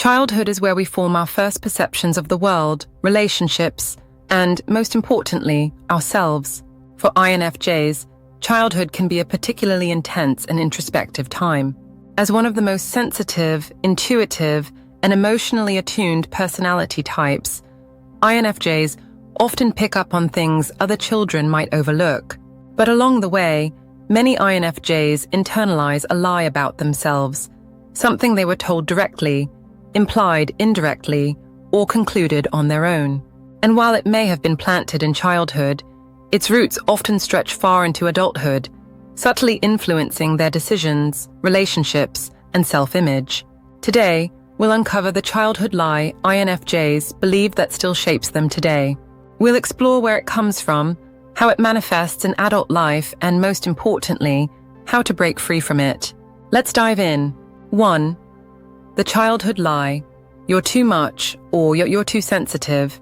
Childhood is where we form our first perceptions of the world, relationships, and, most importantly, ourselves. For INFJs, childhood can be a particularly intense and introspective time. As one of the most sensitive, intuitive, and emotionally attuned personality types, INFJs often pick up on things other children might overlook. But along the way, many INFJs internalize a lie about themselves, something they were told directly, implied indirectly, or concluded on their own. And while it may have been planted in childhood, its roots often stretch far into adulthood, subtly influencing their decisions, relationships, and self-image. Today, we'll uncover the childhood lie INFJs believe that still shapes them today. We'll explore where it comes from, how it manifests in adult life, and most importantly, how to break free from it. Let's dive in. 1. The childhood lie. You're too much, or you're too sensitive.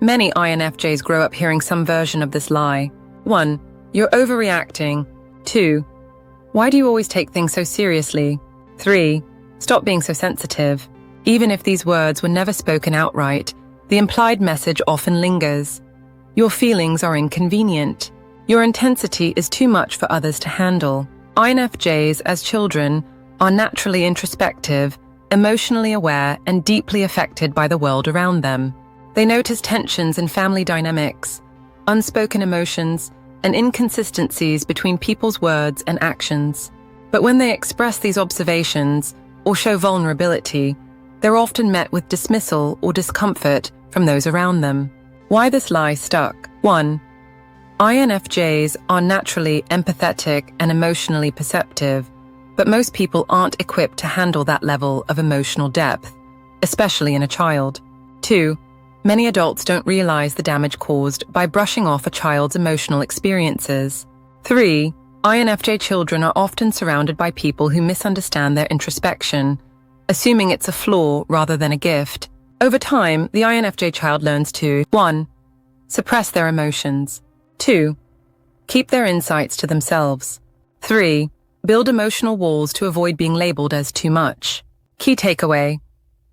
Many INFJs grow up hearing some version of this lie. 1. You're overreacting. 2. Why do you always take things so seriously? 3. Stop being so sensitive. Even if these words were never spoken outright, the implied message often lingers. Your feelings are inconvenient. Your intensity is too much for others to handle. INFJs, as children, are naturally introspective, emotionally aware, and deeply affected by the world around them. They notice tensions in family dynamics, unspoken emotions, and inconsistencies between people's words and actions. But when they express these observations or show vulnerability, they're often met with dismissal or discomfort from those around them. Why this lie stuck? 1. INFJs are naturally empathetic and emotionally perceptive, but most people aren't equipped to handle that level of emotional depth, especially in a child. 2. Many adults don't realize the damage caused by brushing off a child's emotional experiences. 3. INFJ children are often surrounded by people who misunderstand their introspection, assuming it's a flaw rather than a gift. Over time, the INFJ child learns to 1. Suppress their emotions. 2. Keep their insights to themselves. 3. Build emotional walls to avoid being labeled as too much. Key takeaway.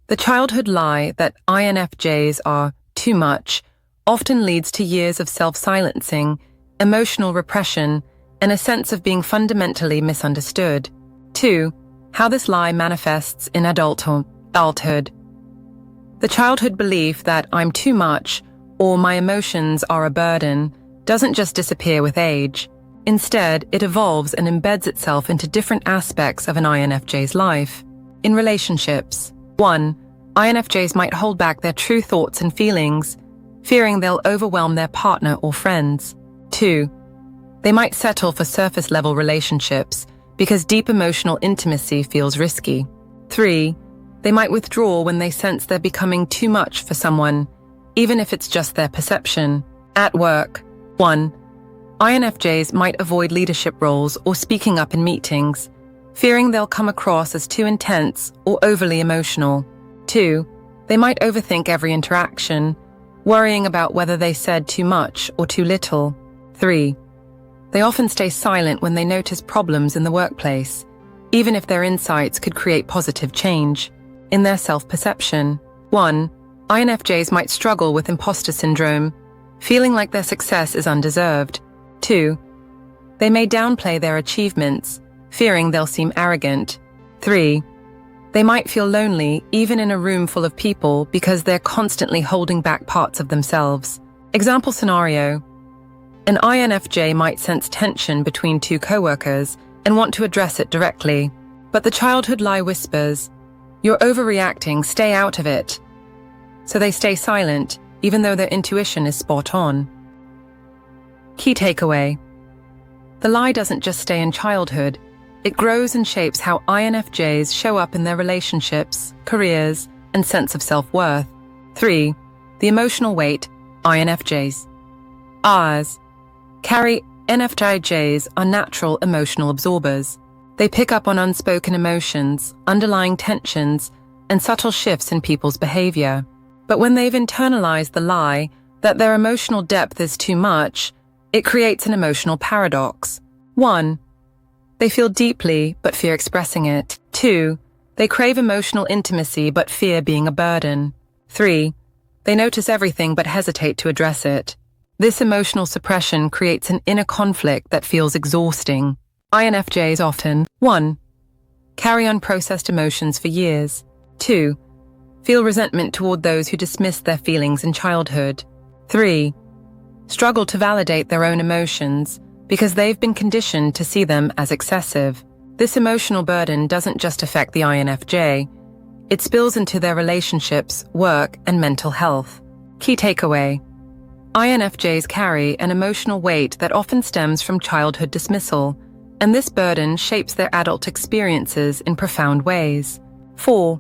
The childhood lie that INFJs are too much often leads to years of self-silencing, emotional repression, and a sense of being fundamentally misunderstood. 2. How this lie manifests in adulthood. The childhood belief that I'm too much or my emotions are a burden doesn't just disappear with age. Instead, it evolves and embeds itself into different aspects of an INFJ's life. In relationships, 1. INFJs might hold back their true thoughts and feelings, fearing they'll overwhelm their partner or friends. 2. They might settle for surface-level relationships because deep emotional intimacy feels risky. 3. They might withdraw when they sense they're becoming too much for someone, even if it's just their perception. At work, 1. INFJs might avoid leadership roles or speaking up in meetings, fearing they'll come across as too intense or overly emotional. 2. They might overthink every interaction, worrying about whether they said too much or too little. 3. They often stay silent when they notice problems in the workplace, even if their insights could create positive change. In their self-perception, 1. INFJs might struggle with imposter syndrome, feeling like their success is undeserved. 2. They may downplay their achievements, fearing they'll seem arrogant. 3. They might feel lonely even in a room full of people because they're constantly holding back parts of themselves. Example scenario. An INFJ might sense tension between two coworkers and want to address it directly, but the childhood lie whispers, "You're overreacting, stay out of it." So they stay silent, even though their intuition is spot on. Key takeaway. The lie doesn't just stay in childhood, it grows and shapes how INFJs show up in their relationships, careers, and sense of self-worth. 3. The emotional weight, INFJs. Rs. Carry INFJs are natural emotional absorbers. They pick up on unspoken emotions, underlying tensions, and subtle shifts in people's behavior. But when they've internalized the lie that their emotional depth is too much, it creates an emotional paradox. 1. They feel deeply but fear expressing it. 2. They crave emotional intimacy but fear being a burden. 3. They notice everything but hesitate to address it. This emotional suppression creates an inner conflict that feels exhausting. INFJs often 1. Carry unprocessed emotions for years. 2. Feel resentment toward those who dismissed their feelings in childhood. 3. Struggle to validate their own emotions because they've been conditioned to see them as excessive. This emotional burden doesn't just affect the INFJ, it spills into their relationships, work, and mental health. Key takeaway: INFJs carry an emotional weight that often stems from childhood dismissal, and this burden shapes their adult experiences in profound ways. 4.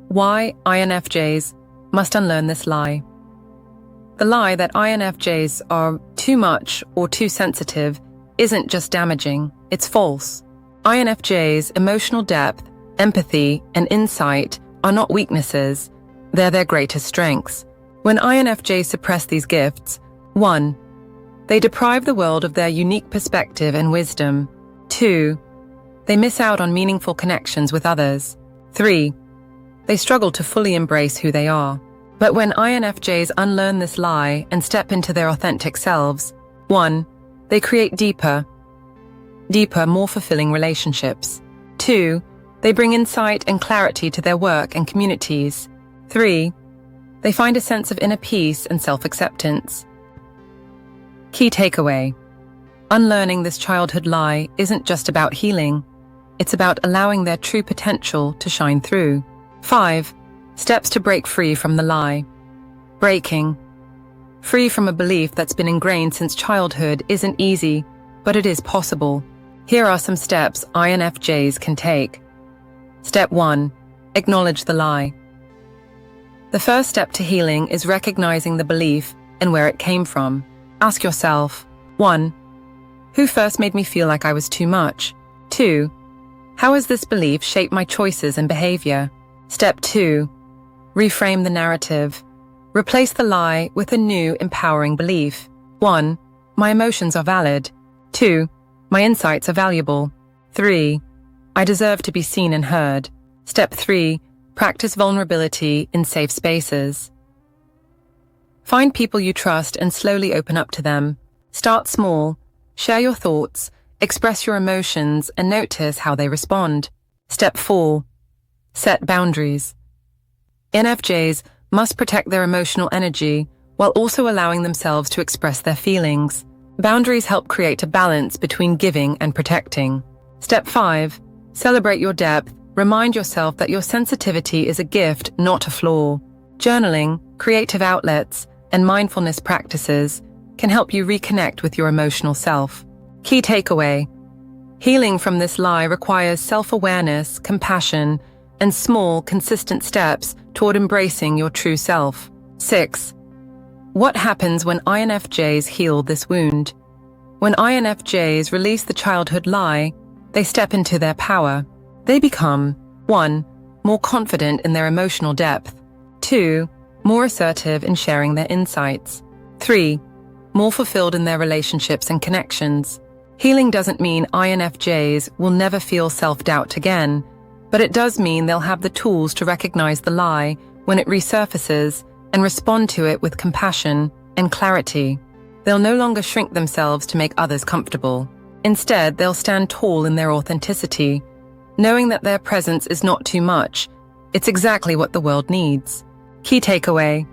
Why INFJs must unlearn this lie. The lie that INFJs are too much or too sensitive isn't just damaging, it's false. INFJs' emotional depth, empathy, and insight are not weaknesses, they're their greatest strengths. When INFJs suppress these gifts, 1. They deprive the world of their unique perspective and wisdom. 2. They miss out on meaningful connections with others. 3. They struggle to fully embrace who they are. But when INFJs unlearn this lie and step into their authentic selves, 1. They create deeper, more fulfilling relationships. 2. They bring insight and clarity to their work and communities. 3. They find a sense of inner peace and self-acceptance. Key takeaway: unlearning this childhood lie isn't just about healing, it's about allowing their true potential to shine through. 5. Steps to break free from the lie. Breaking free from a belief that's been ingrained since childhood isn't easy, but it is possible. Here are some steps INFJs can take. Step 1. Acknowledge the lie. The first step to healing is recognizing the belief and where it came from. Ask yourself, 1. Who first made me feel like I was too much? 2. How has this belief shaped my choices and behavior? Step 2. Reframe the narrative. Replace the lie with a new, empowering belief. 1. My emotions are valid. 2. My insights are valuable. 3. I deserve to be seen and heard. Step 3. Practice vulnerability in safe spaces. Find people you trust and slowly open up to them. Start small. Share your thoughts, express your emotions, and notice how they respond. Step 4. Set boundaries. INFJs must protect their emotional energy while also allowing themselves to express their feelings. Boundaries help create a balance between giving and protecting. Step 5. Celebrate your depth. Remind yourself that your sensitivity is a gift, not a flaw. Journaling, creative outlets, and mindfulness practices can help you reconnect with your emotional self. Key takeaway: healing from this lie requires self-awareness, compassion, and small, consistent steps toward embracing your true self. 6. What happens when INFJs heal this wound? When INFJs release the childhood lie, they step into their power. They become 1. More confident in their emotional depth. 2. More assertive in sharing their insights. 3. More fulfilled in their relationships and connections. Healing doesn't mean INFJs will never feel self-doubt again, but it does mean they'll have the tools to recognize the lie when it resurfaces and respond to it with compassion and clarity. They'll no longer shrink themselves to make others comfortable. Instead, they'll stand tall in their authenticity, knowing that their presence is not too much, it's exactly what the world needs. Key takeaway: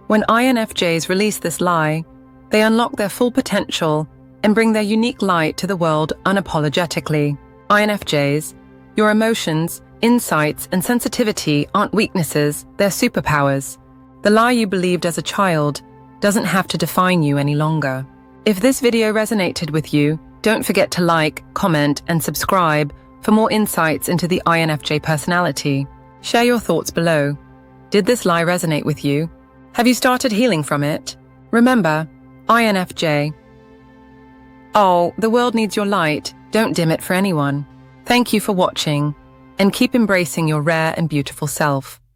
when INFJs release this lie, they unlock their full potential and bring their unique light to the world unapologetically. INFJs, your emotions, insights, and sensitivity aren't weaknesses, they're superpowers. The lie you believed as a child doesn't have to define you any longer. If this video resonated with you, don't forget to like, comment, and subscribe for more insights into the INFJ personality. Share your thoughts below. Did this lie resonate with you? Have you started healing from it? Remember, INFJ. Oh, the world needs your light. Don't dim it for anyone. Thank you for watching, and keep embracing your rare and beautiful self.